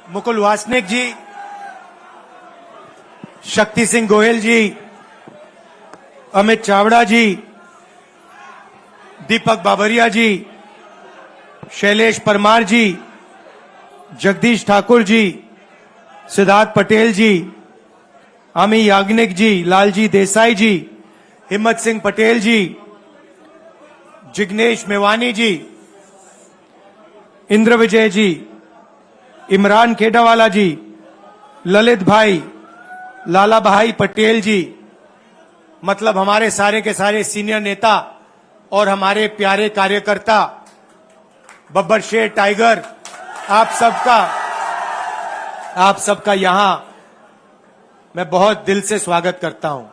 मुकुल वासनिक जी, शक्ति सिंह गोयल जी, अमित चावड़ा जी, दीपक बाबरिया जी, शैलेश परमार जी, जगदीश ठाकुर जी, सिद्धार्थ पटेल जी, आमी याग्निक जी, लालजी देसाई जी, हिम्मत सिंह पटेल जी, जिग्नेश मेवानी जी, इंद्र विजय जी, इमरान खेडावाला जी, ललित भाई, लाला भाई पटेल जी, मतलब हमारे सारे के सारे सीनियर नेता और हमारे प्यारे कार्यकर्ता, बब्बर शेर टाइगर, आप सबका यहां मैं बहुत दिल से स्वागत करता हूं।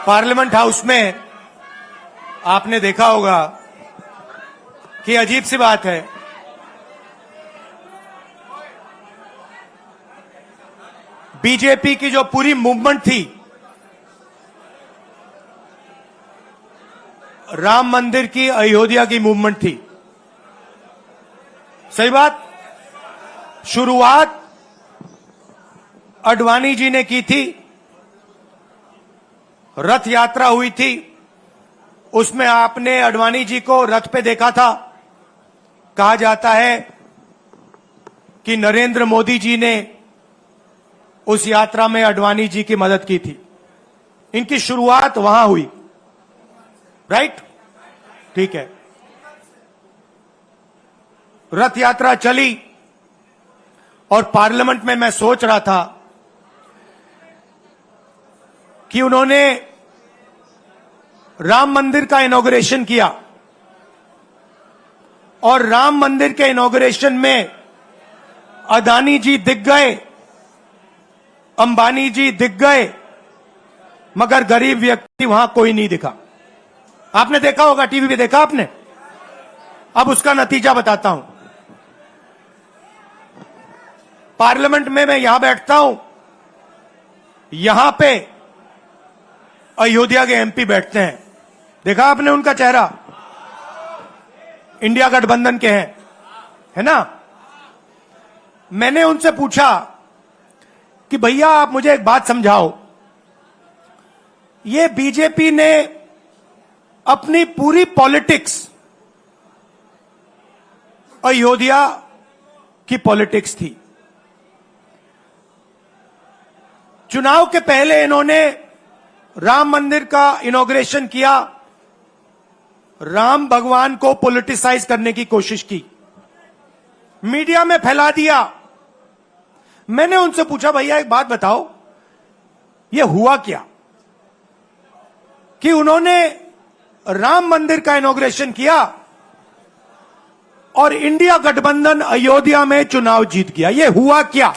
पार्लियामेंट हाउस में आपने देखा होगा कि अजीब सी बात है, बीजेपी की जो पूरी मूवमेंट थी, राम मंदिर की, अयोध्या की मूवमेंट थी। सही बात। शुरुआत अडवाणी जी ने की थी, रथ यात्रा हुई थी, उसमें आपने अडवाणी जी को रथ पे देखा था। कहा जाता है कि नरेंद्र मोदी जी ने उस यात्रा में अडवाणी जी की मदद की थी। इनकी शुरुआत वहां हुई, राइट? ठीक है। रथ यात्रा चली और पार्लियामेंट में मैं सोच रहा था कि उन्होंने राम मंदिर का इनॉग्रेशन किया और राम मंदिर के इनॉग्रेशन में अदानी जी दिख गए, अंबानी जी दिख गए, मगर गरीब व्यक्ति वहां कोई नहीं दिखा। आपने देखा होगा, टीवी पे देखा आपने। अब उसका नतीजा बताता हूं। पार्लियामेंट में मैं यहां बैठता हूं, यहां पे अयोध्या के एमपी बैठते हैं। देखा आपने उनका चेहरा? इंडिया गठबंधन के हैं, है ना? मैंने उनसे पूछा कि भैया आप मुझे एक बात समझाओ, ये बीजेपी ने अपनी पूरी पॉलिटिक्स अयोध्या की पॉलिटिक्स थी। चुनाव के पहले इन्होंने राम मंदिर का इनॉग्रेशन किया, राम भगवान को पॉलिटिसाइज करने की कोशिश की, मीडिया में फैला दिया। मैंने उनसे पूछा भैया एक बात बताओ, यह हुआ क्या कि उन्होंने राम मंदिर का इनॉग्रेशन किया और इंडिया गठबंधन अयोध्या में चुनाव जीत गया? यह हुआ क्या?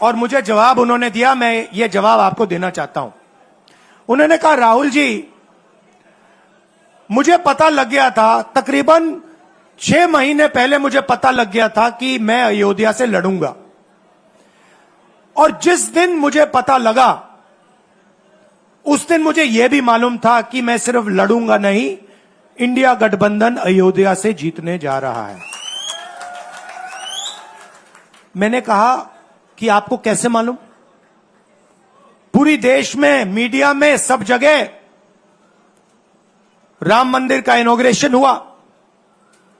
और मुझे जवाब उन्होंने दिया, मैं यह जवाब आपको देना चाहता हूं। उन्होंने कहा राहुल जी, मुझे पता लग गया था, तकरीबन 6 महीने पहले मुझे पता लग गया था कि मैं अयोध्या से लड़ूंगा, और जिस दिन मुझे पता लगा उस दिन मुझे यह भी मालूम था कि मैं सिर्फ लड़ूंगा नहीं, इंडिया गठबंधन अयोध्या से जीतने जा रहा है। मैंने कहा कि आपको कैसे मालूम? पूरी देश में, मीडिया में, सब जगह राम मंदिर का इनॉग्रेशन हुआ,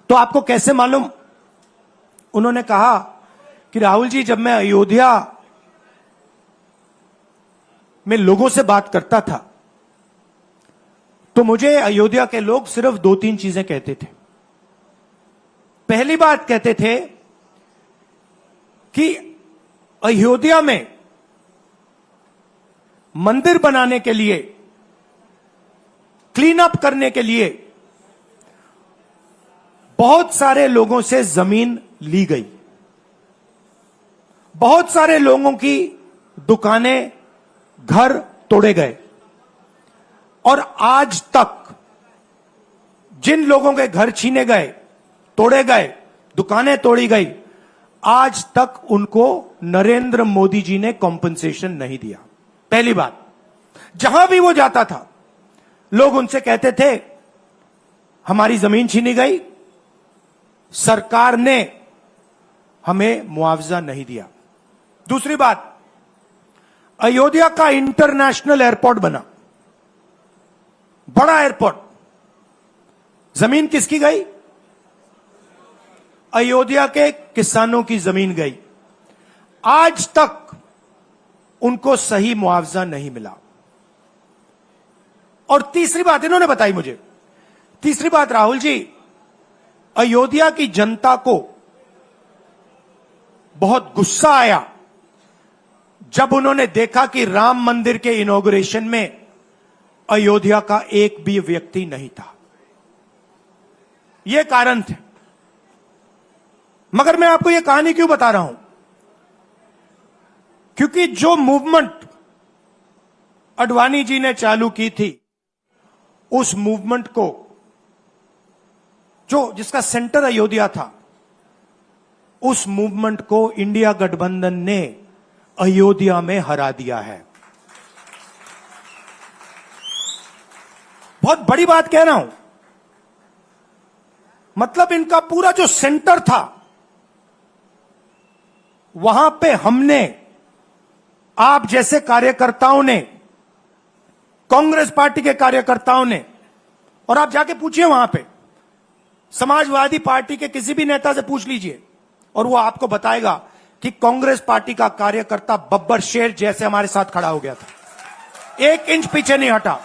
तो आपको कैसे मालूम? उन्होंने कहा कि राहुल जी, जब मैं अयोध्या में लोगों से बात करता था तो मुझे अयोध्या के लोग सिर्फ 2-3 चीजें कहते थे। पहली बात कहते थे कि अयोध्या में मंदिर बनाने के लिए, क्लीन अप करने के लिए बहुत सारे लोगों से जमीन ली गई, बहुत सारे लोगों की दुकानें, घर तोड़े गए, और आज तक जिन लोगों के घर छीने गए, तोड़े गए, दुकानें तोड़ी गई, आज तक उनको नरेंद्र मोदी जी ने कॉम्पनसेशन नहीं दिया। पहली बात, जहां भी वो जाता था लोग उनसे कहते थे हमारी जमीन छीनी गई, सरकार ने हमें मुआवजा नहीं दिया। दूसरी बात, अयोध्या का इंटरनेशनल एयरपोर्ट बना, बड़ा एयरपोर्ट, जमीन किसकी गई? अयोध्या के किसानों की जमीन गई। आज तक उनको सही मुआवजा नहीं मिला। और तीसरी बात इन्होंने बताई मुझे, तीसरी बात राहुल जी, अयोध्या की जनता को बहुत गुस्सा आया जब उन्होंने देखा कि राम मंदिर के इनॉग्रेशन में अयोध्या का एक भी व्यक्ति नहीं था। यह कारण थे। मगर मैं आपको यह कहानी क्यों बता रहा हूं? क्योंकि जो मूवमेंट अडवाणी जी ने चालू की थी, उस मूवमेंट को जिसका सेंटर अयोध्या था, उस मूवमेंट को इंडिया गठबंधन ने अयोध्या में हरा दिया है। बहुत बड़ी बात कह रहा हूं। मतलब इनका पूरा जो सेंटर था, वहां पे हमने, आप जैसे कार्यकर्ताओं ने, कांग्रेस पार्टी के कार्यकर्ताओं ने, और आप जाके पूछिए वहां पे समाजवादी पार्टी के किसी भी नेता से पूछ लीजिए और वो आपको बताएगा कि कांग्रेस पार्टी का कार्यकर्ता बब्बर शेर जैसे हमारे साथ खड़ा हो गया था, 1 इंच पीछे नहीं हटा।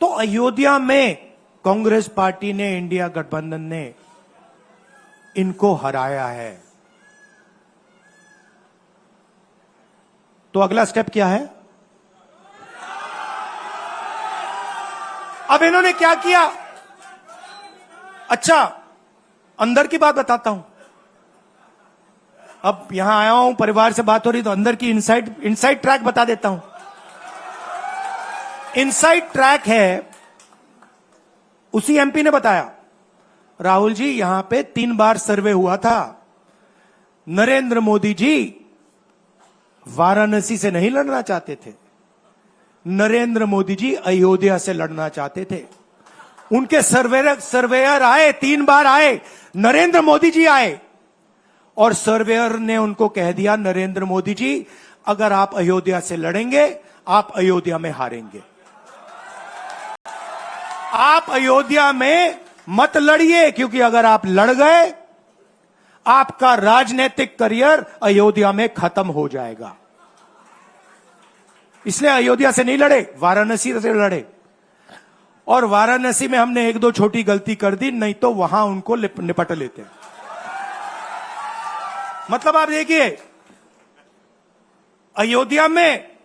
तो अयोध्या में कांग्रेस पार्टी ने, इंडिया गठबंधन ने इनको हराया है। तो अगला स्टेप क्या है? अब इन्होंने क्या किया? अच्छा, अंदर की बात बताता हूं। अब यहां आया हूं, परिवार से बात हो रही, तो अंदर की इनसाइड ट्रैक बता देता हूं। इनसाइड ट्रैक है, उसी एमपी ने बताया, राहुल जी यहां पे 3 बार सर्वे हुआ था। नरेंद्र मोदी जी वाराणसी से नहीं लड़ना चाहते थे, नरेंद्र मोदी जी अयोध्या से लड़ना चाहते थे। उनके सर्वेयर आए, 3 बार आए, नरेंद्र मोदी जी आए, और सर्वेयर ने उनको कह दिया, नरेंद्र मोदी जी अगर आप अयोध्या से लड़ेंगे, आप अयोध्या में हारेंगे। आप अयोध्या में मत लड़िए, क्योंकि अगर आप लड़ गए, आपका राजनीतिक करियर अयोध्या में खत्म हो जाएगा। इसलिए अयोध्या से नहीं लड़े, वाराणसी से लड़े। और वाराणसी में हमने 1-2 छोटी गलती कर दी, नहीं तो वहां उनको निपट लेते। मतलब आप देखिए, अयोध्या में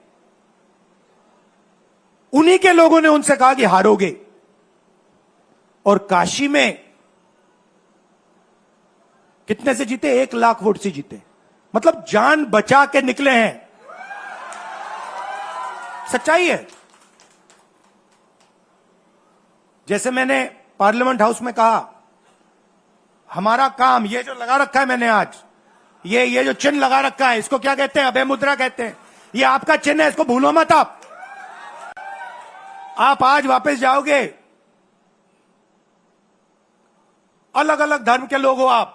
उन्हीं के लोगों ने उनसे कहा कि हारोगे, और काशी में कितने से जीते? 1 लाख वोट से जीते। मतलब जान बचा के निकले हैं। सच्चाई है। जैसे मैंने पार्लियामेंट हाउस में कहा, हमारा काम, ये जो लगा रखा है मैंने आज, ये जो चिन्ह लगा रखा है, इसको क्या कहते हैं? अभय मुद्रा कहते हैं। ये आपका चिन्ह है, इसको भूलो मत। आप आज वापस जाओगे, अलग अलग धर्म के लोग हो आप,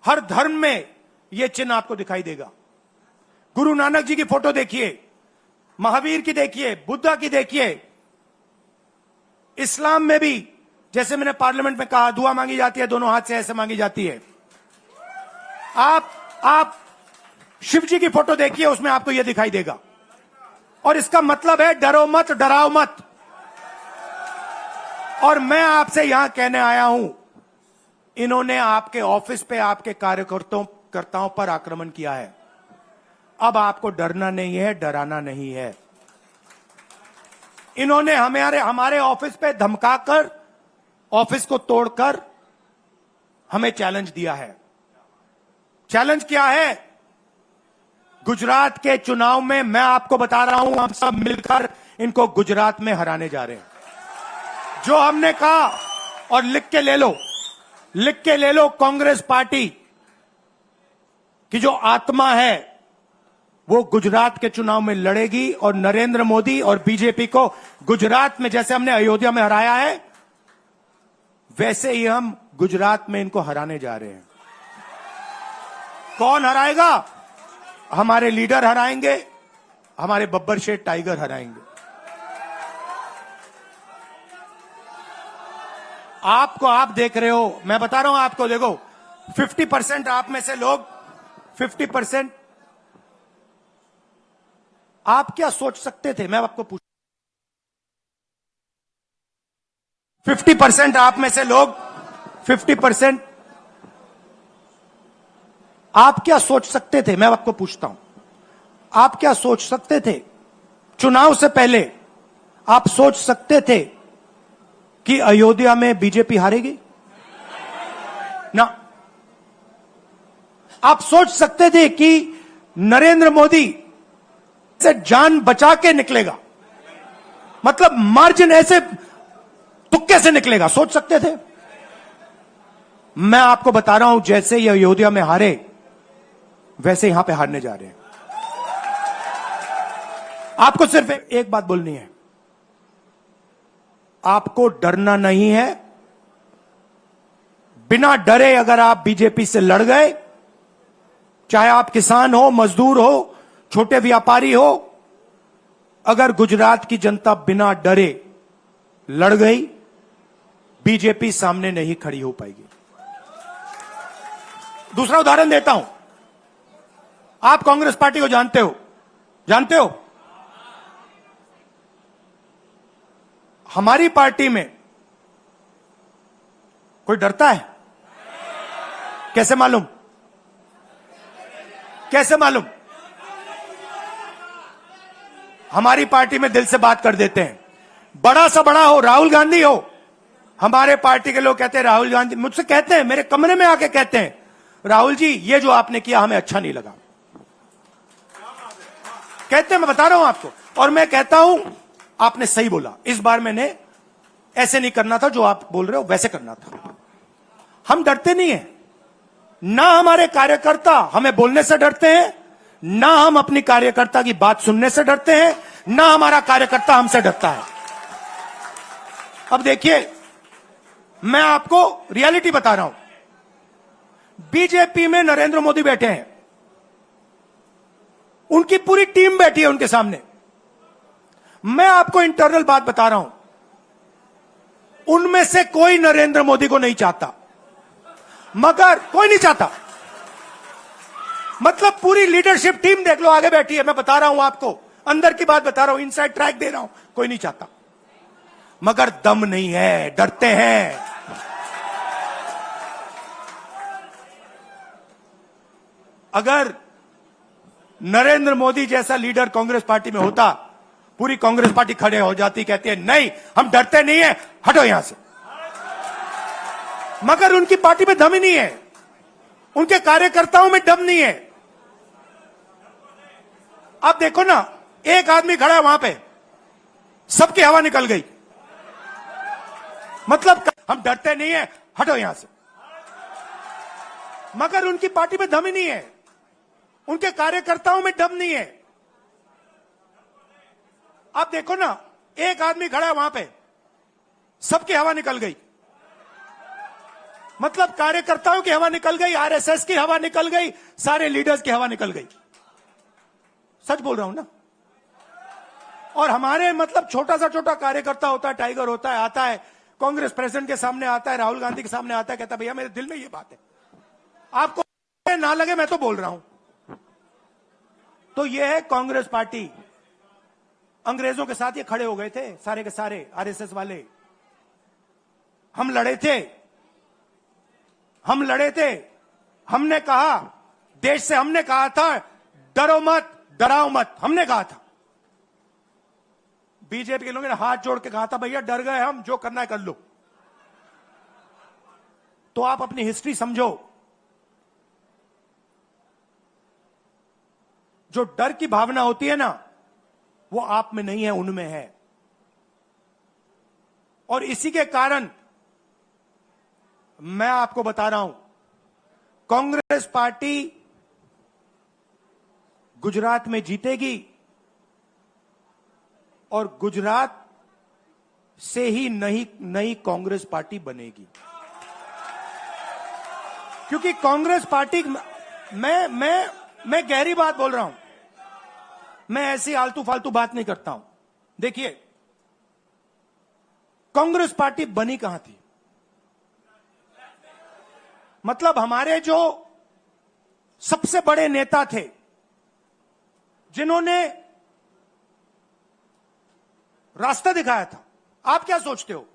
हर धर्म में यह चिन्ह आपको दिखाई देगा। गुरु नानक जी की फोटो देखिए, महावीर की देखिए, बुद्धा की देखिए। इस्लाम में भी, जैसे मैंने पार्लियामेंट में कहा, दुआ मांगी जाती है, दोनों हाथ से ऐसे मांगी जाती है। आप शिव जी की फोटो देखिए, उसमें आपको यह दिखाई देगा। और इसका मतलब है डरो मत, डराओ मत। और मैं आपसे यहां कहने आया हूं, इन्होंने आपके ऑफिस पे, आपके कार्यकर्ताओं पर आक्रमण किया है। अब आपको डरना नहीं है, डराना नहीं है। इन्होंने हमारे ऑफिस पे धमकाकर, ऑफिस को तोड़कर हमें चैलेंज दिया है। चैलेंज क्या है? गुजरात के चुनाव में मैं आपको बता रहा हूं, हम सब मिलकर इनको गुजरात में हराने जा रहे हैं। जो हमने कहा, और लिख के ले लो, लिख के ले लो, कांग्रेस पार्टी की जो आत्मा है वो गुजरात के चुनाव में लड़ेगी और नरेंद्र मोदी और बीजेपी को गुजरात में जैसे हमने अयोध्या में हराया है वैसे ही हम गुजरात में इनको हराने जा रहे हैं। कौन हराएगा? हमारे लीडर हराएंगे, हमारे बब्बर शेठ टाइगर हराएंगे। आपको, आप देख रहे हो, मैं बता रहा हूं आपको, देखो 50% आप में से लोग, 50% आप क्या सोच सकते थे? मैं आपको पूछ, 50% आप में से लोग, 50% आप क्या सोच सकते थे? मैं आपको पूछता हूं, आप क्या सोच सकते थे? चुनाव से पहले आप सोच सकते थे कि अयोध्या में बीजेपी हारेगी? ना। आप सोच सकते थे कि नरेंद्र मोदी से जान बचा के निकलेगा, मतलब मार्जिन ऐसे तुक्के से निकलेगा? सोच सकते थे? मैं आपको बता रहा हूं, जैसे ये अयोध्या में हारे वैसे यहां पे हारने जा रहे हैं। आपको सिर्फ एक बात बोलनी है, आपको डरना नहीं है। बिना डरे अगर आप बीजेपी से लड़ गए, चाहे आप किसान हो, मजदूर हो, छोटे व्यापारी हो, अगर गुजरात की जनता बिना डरे लड़ गई, बीजेपी सामने नहीं खड़ी हो पाएगी। दूसरा उदाहरण देता हूं, आप कांग्रेस पार्टी को जानते हो, जानते हो? हमारी पार्टी में कोई डरता है? कैसे मालूम? कैसे मालूम? हमारी पार्टी में दिल से बात कर देते हैं। बड़ा सा बड़ा हो, राहुल गांधी हो, हमारे पार्टी के लोग कहते हैं राहुल गांधी, मुझसे कहते हैं, मेरे कमरे में आके कहते हैं, राहुल जी ये जो आपने किया हमें अच्छा नहीं लगा। कहते हैं, मैं बता रहा हूं आपको, और मैं कहता हूं आपने सही बोला, इस बार मैंने ऐसे नहीं करना था, जो आप बोल रहे हो वैसे करना था। हम डरते नहीं है, ना हमारे कार्यकर्ता हमें बोलने से डरते हैं, ना हम अपनी कार्यकर्ता की बात सुनने से डरते हैं, ना हमारा कार्यकर्ता हमसे डरता है। अब देखिए, मैं आपको रियलिटी बता रहा हूं, बीजेपी में नरेंद्र मोदी बैठे हैं, उनकी पूरी टीम बैठी है उनके सामने। मैं आपको इंटरनल बात बता रहा हूं, उनमें से कोई नरेंद्र मोदी को नहीं चाहता, मगर कोई नहीं चाहता, मतलब पूरी लीडरशिप टीम देख लो आगे बैठी है। मैं बता रहा हूं आपको, अंदर की बात बता रहा हूं, इनसाइड ट्रैक दे रहा हूं, कोई नहीं चाहता, मगर दम नहीं है, डरते हैं। अगर नरेंद्र मोदी जैसा लीडर कांग्रेस पार्टी में होता, पूरी कांग्रेस पार्टी खड़े हो जाती, कहती है नहीं हम डरते नहीं है, हटो यहां से। मगर उनकी पार्टी में दम ही नहीं है, उनके कार्यकर्ताओं में दम नहीं है। आप देखो ना, एक आदमी खड़ा है वहां पे, सबकी हवा निकल गई, मतलब हम डरते नहीं है, हटो यहां से। मगर उनकी पार्टी में दम ही नहीं है, उनके कार्यकर्ताओं में दम नहीं है। आप देखो ना, एक आदमी खड़ा है वहां पे, सबकी हवा निकल गई, मतलब कार्यकर्ताओं की हवा निकल गई, आरएसएस की हवा निकल गई, सारे लीडर्स की हवा निकल गई। सच बोल रहा हूं ना। और हमारे मतलब छोटा सा छोटा कार्यकर्ता होता है, टाइगर होता है, आता है कांग्रेस प्रेसिडेंट के सामने, आता है राहुल गांधी के सामने, आता है, कहता है भैया मेरे दिल में ये बात है, आपको ना लगे मैं तो बोल रहा हूं। तो ये है कांग्रेस पार्टी। अंग्रेजों के साथ ये खड़े हो गए थे सारे के सारे आरएसएस वाले। हम लड़े थे, हम लड़े थे, हमने कहा, देश से हमने कहा था डरो मत, डराओ मत, हमने कहा था। बीजेपी के लोगों ने हाथ जोड़ के कहा था भैया डर गए हम, जो करना है कर लो। तो आप अपनी हिस्ट्री समझो, जो डर की भावना होती है ना, वो आप में नहीं है, उनमें है। और इसी के कारण मैं आपको बता रहा हूं, कांग्रेस पार्टी गुजरात में जीतेगी और गुजरात से ही नई कांग्रेस पार्टी बनेगी। क्योंकि कांग्रेस पार्टी, मैं गहरी बात बोल रहा हूं, मैं ऐसी आलतू फालतू बात नहीं करता हूं। देखिए, कांग्रेस पार्टी बनी कहां थी? मतलब हमारे जो सबसे बड़े नेता थे, जिन्होंने रास्ता दिखाया था। आप क्या सोचते हो,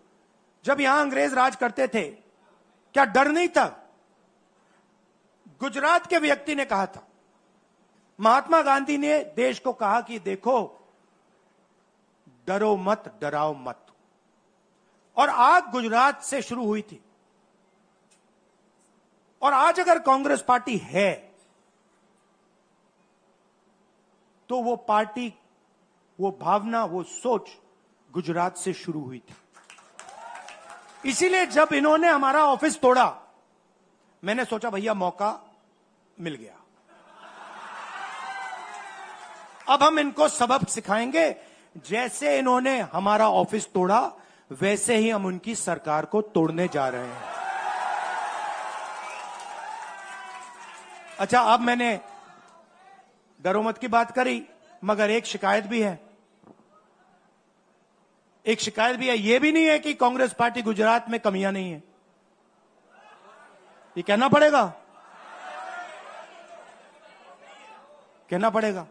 जब यहां अंग्रेज राज करते थे, क्या डर नहीं था? गुजरात के व्यक्ति ने कहा था, महात्मा गांधी ने देश को कहा कि देखो, डरो मत, डराओ मत। और आग गुजरात से शुरू हुई थी। और आज अगर कांग्रेस पार्टी है, तो वो पार्टी, वो भावना, वो सोच गुजरात से शुरू हुई थी। इसीलिए जब इन्होंने हमारा ऑफिस तोड़ा, मैंने सोचा भैया मौका मिल गया, अब हम इनको सबक सिखाएंगे। जैसे इन्होंने हमारा ऑफिस तोड़ा, वैसे ही हम उनकी सरकार को तोड़ने जा रहे हैं। अच्छा, अब मैंने डरो मत की बात करी, मगर एक शिकायत भी है। एक शिकायत भी है। यह भी नहीं है कि कांग्रेस पार्टी गुजरात में कमियां नहीं है, ये कहना पड़ेगा, कहना पड़ेगा।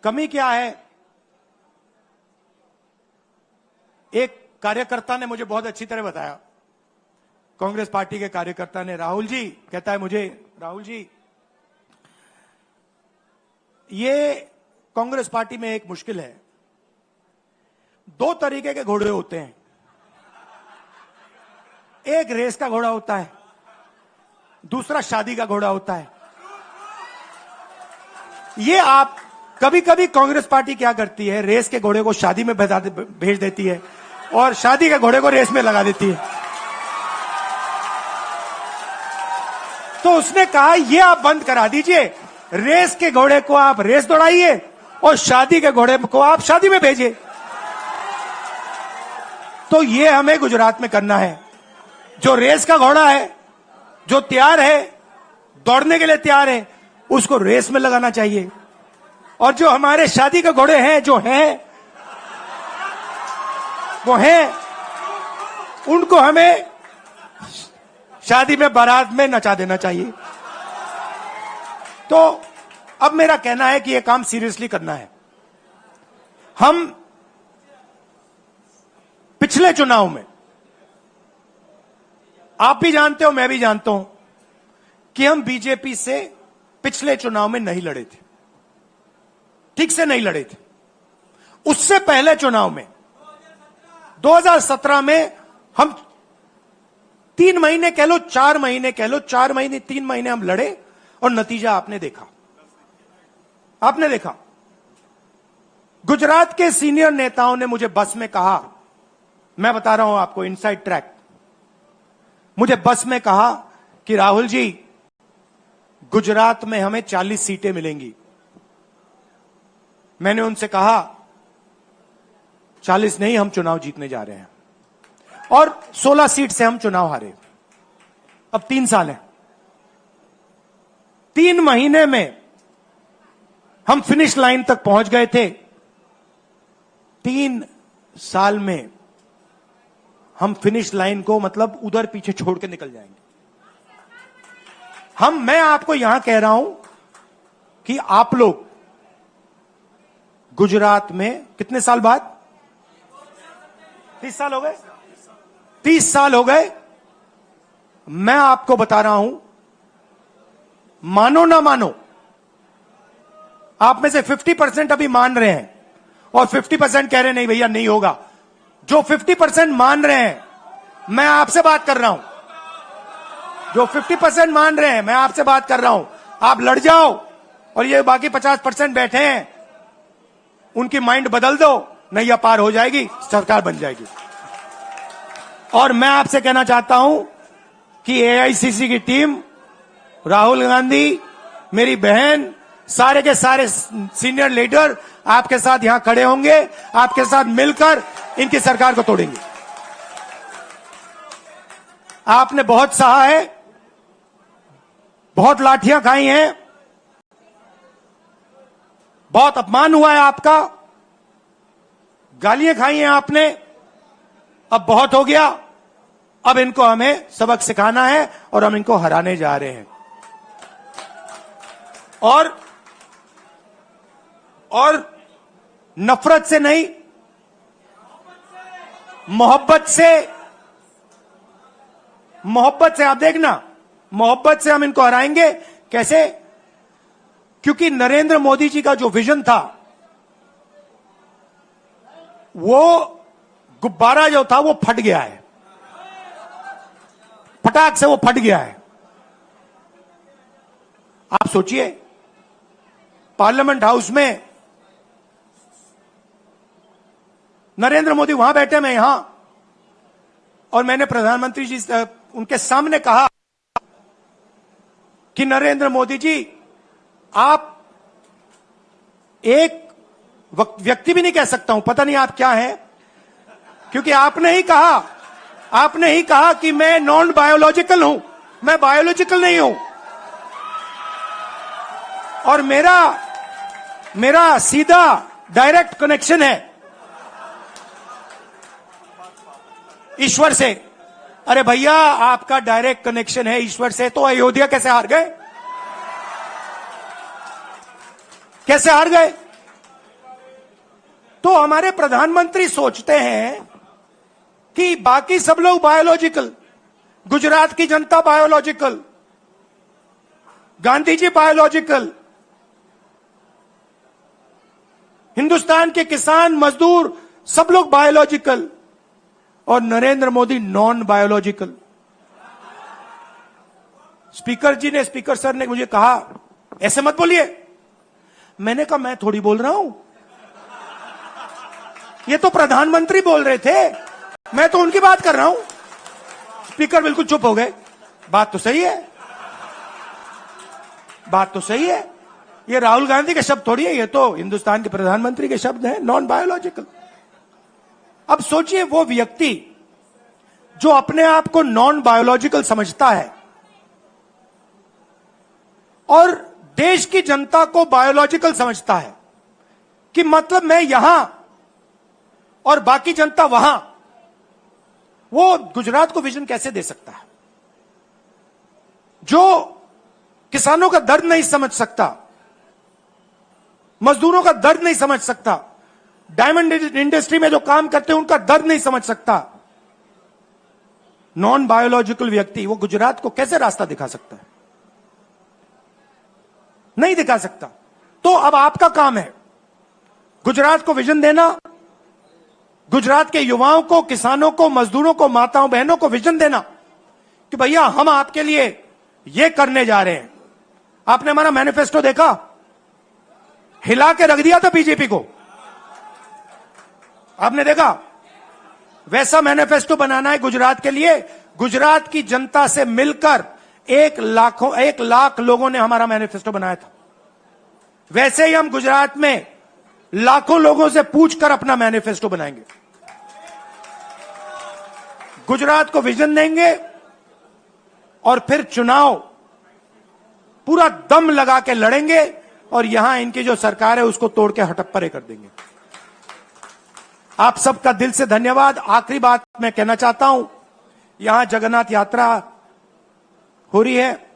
कमी क्या है? एक कार्यकर्ता ने मुझे बहुत अच्छी तरह बताया, कांग्रेस पार्टी के कार्यकर्ता ने, राहुल जी, कहता है मुझे, राहुल जी, ये कांग्रेस पार्टी में एक मुश्किल है, दो तरीके के घोड़े होते हैं। एक रेस का घोड़ा होता है, दूसरा शादी का घोड़ा होता है। ये आप कभी कभी कांग्रेस पार्टी क्या करती है, रेस के घोड़े को शादी में भेज देती है और शादी के घोड़े को रेस में लगा देती है। तो उसने कहा ये आप बंद करा दीजिए, रेस के घोड़े को आप रेस दौड़ाइए और शादी के घोड़े को आप शादी में भेजिए। तो ये हमें गुजरात में करना है। जो रेस का घोड़ा है, जो तैयार है, दौड़ने के लिए तैयार है, उसको रेस में लगाना चाहिए। और जो हमारे शादी के घोड़े हैं, जो हैं, वो हैं, उनको हमें शादी में, बारात में नचा देना चाहिए। तो अब मेरा कहना है कि यह काम सीरियसली करना है। हम पिछले चुनाव में, आप भी जानते हो, मैं भी जानता हूं कि हम बीजेपी से पिछले चुनाव में नहीं लड़े थे, ठीक से नहीं लड़े थे। उससे पहले चुनाव में 2017 में हम 3 महीने कह लो, 4 महीने कह लो, 4 महीने 3 महीने हम लड़े और नतीजा आपने देखा। आपने देखा, गुजरात के सीनियर नेताओं ने मुझे बस में कहा, मैं बता रहा हूं आपको इनसाइड ट्रैक, मुझे बस में कहा कि राहुल जी, गुजरात में हमें 40 सीटें मिलेंगी। मैंने उनसे कहा 40 नहीं, हम चुनाव जीतने जा रहे हैं। और 16 सीट से हम चुनाव हारे। अब 3 साल है, 3 महीने में हम फिनिश लाइन तक पहुंच गए थे। 3 साल में हम फिनिश लाइन को, मतलब उधर पीछे छोड़ के निकल जाएंगे। मैं आपको यहां कह रहा हूं कि आप लोग गुजरात में कितने साल बाद, 30 साल हो गए, 30 साल हो गए। मैं आपको बता रहा हूं, मानो ना मानो, आप में से 50% अभी मान रहे हैं और 50% कह रहे नहीं भैया नहीं होगा। जो 50% मान रहे हैं, मैं आपसे बात कर रहा हूं, जो 50% मान रहे हैं, मैं आपसे बात कर रहा हूं। आप लड़ जाओ, और ये बाकी 50% बैठे हैं, उनकी माइंड बदल दो, नैया पार हो जाएगी, सरकार बन जाएगी। और मैं आपसे कहना चाहता हूं कि एआईसीसी की टीम, राहुल गांधी, मेरी बहन, सारे के सारे सीनियर लीडर आपके साथ यहां खड़े होंगे, आपके साथ मिलकर इनकी सरकार को तोड़ेंगे। आपने बहुत सहा है, बहुत लाठियां खाई हैं, बहुत अपमान हुआ है आपका, गालियां खाई हैं आपने, अब बहुत हो गया। अब इनको हमें सबक सिखाना है और हम इनको हराने जा रहे हैं। और नफरत से नहीं, मोहब्बत से आप देखना, मोहब्बत से हम इनको हराएंगे। कैसे? क्योंकि नरेंद्र मोदी जी का जो विजन था, वो गुब्बारा जो था वो फट गया है, फटाक से वो फट गया है। आप सोचिए, पार्लियामेंट हाउस में नरेंद्र मोदी वहां बैठे, मैं यहां, और मैंने प्रधानमंत्री जी उनके सामने कहा कि नरेंद्र मोदी जी, आप एक व्यक्ति भी नहीं कह सकता हूं, पता नहीं आप क्या हैं, क्योंकि आपने ही कहा कि मैं नॉन बायोलॉजिकल हूं, मैं बायोलॉजिकल नहीं हूं, और मेरा सीधा डायरेक्ट कनेक्शन है ईश्वर से। अरे भैया, आपका डायरेक्ट कनेक्शन है ईश्वर से, तो अयोध्या कैसे हार गए? कैसे हार गए? तो हमारे प्रधानमंत्री सोचते हैं कि बाकी सब लोग बायोलॉजिकल, गुजरात की जनता बायोलॉजिकल, गांधी जी बायोलॉजिकल, हिंदुस्तान के किसान मजदूर सब लोग बायोलॉजिकल, और Narendra Modi non biological. Speaker sir ने मुझे कहा, ऐसे मत बोलिए। मैंने कहा, मैं थोड़ी बोल रहा हूं, ये तो प्रधानमंत्री बोल रहे थे, मैं तो उनकी बात कर रहा हूं। स्पीकर बिल्कुल चुप हो गए। बात तो सही है, बात तो सही है, ये राहुल गांधी के शब्द थोड़ी है, ये तो हिंदुस्तान के प्रधानमंत्री के शब्द हैं, नॉन बायोलॉजिकल। अब सोचिए, वो व्यक्ति जो अपने आप को नॉन बायोलॉजिकल समझता है और देश की जनता को बायोलॉजिकल समझता है, कि मतलब मैं यहां और बाकी जनता वहां, वो गुजरात को विजन कैसे दे सकता है? जो किसानों का दर्द नहीं समझ सकता, मजदूरों का दर्द नहीं समझ सकता, डायमंड इंडस्ट्री में जो काम करते हैं उनका दर्द नहीं समझ सकता, नॉन बायोलॉजिकल व्यक्ति, वो गुजरात को कैसे रास्ता दिखा सकता है? नहीं दिखा सकता। तो अब आपका काम है गुजरात को विजन देना, गुजरात के युवाओं को, किसानों को, मजदूरों को, माताओं बहनों को विजन देना कि भैया हम आपके लिए ये करने जा रहे हैं। आपने हमारा मैनिफेस्टो देखा, हिला के रख दिया था बीजेपी को, आपने देखा? वैसा मैनिफेस्टो बनाना है गुजरात के लिए। गुजरात की जनता से मिलकर 1 लाख लोगों ने हमारा मैनिफेस्टो बनाया था। वैसे ही हम गुजरात में लाखों लोगों से पूछकर अपना मैनिफेस्टो बनाएंगे, गुजरात को विजन देंगे, और फिर चुनाव पूरा दम लगा के लड़ेंगे, और यहां इनकी जो सरकार है उसको तोड़ के हटप्परे कर देंगे। आप सबका दिल से धन्यवाद। आखिरी बात मैं कहना चाहता हूं, यहां जगन्नाथ यात्रा हो रही है,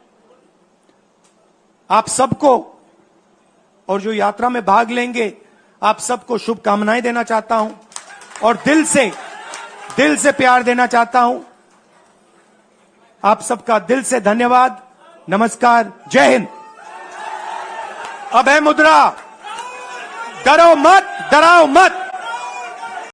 आप सबको, और जो यात्रा में भाग लेंगे, आप सबको शुभकामनाएं देना चाहता हूं, और दिल से प्यार देना चाहता हूं। आप सबका दिल से धन्यवाद, नमस्कार, जय हिंद। अब है मुद्रा, डरो मत, डराओ मत।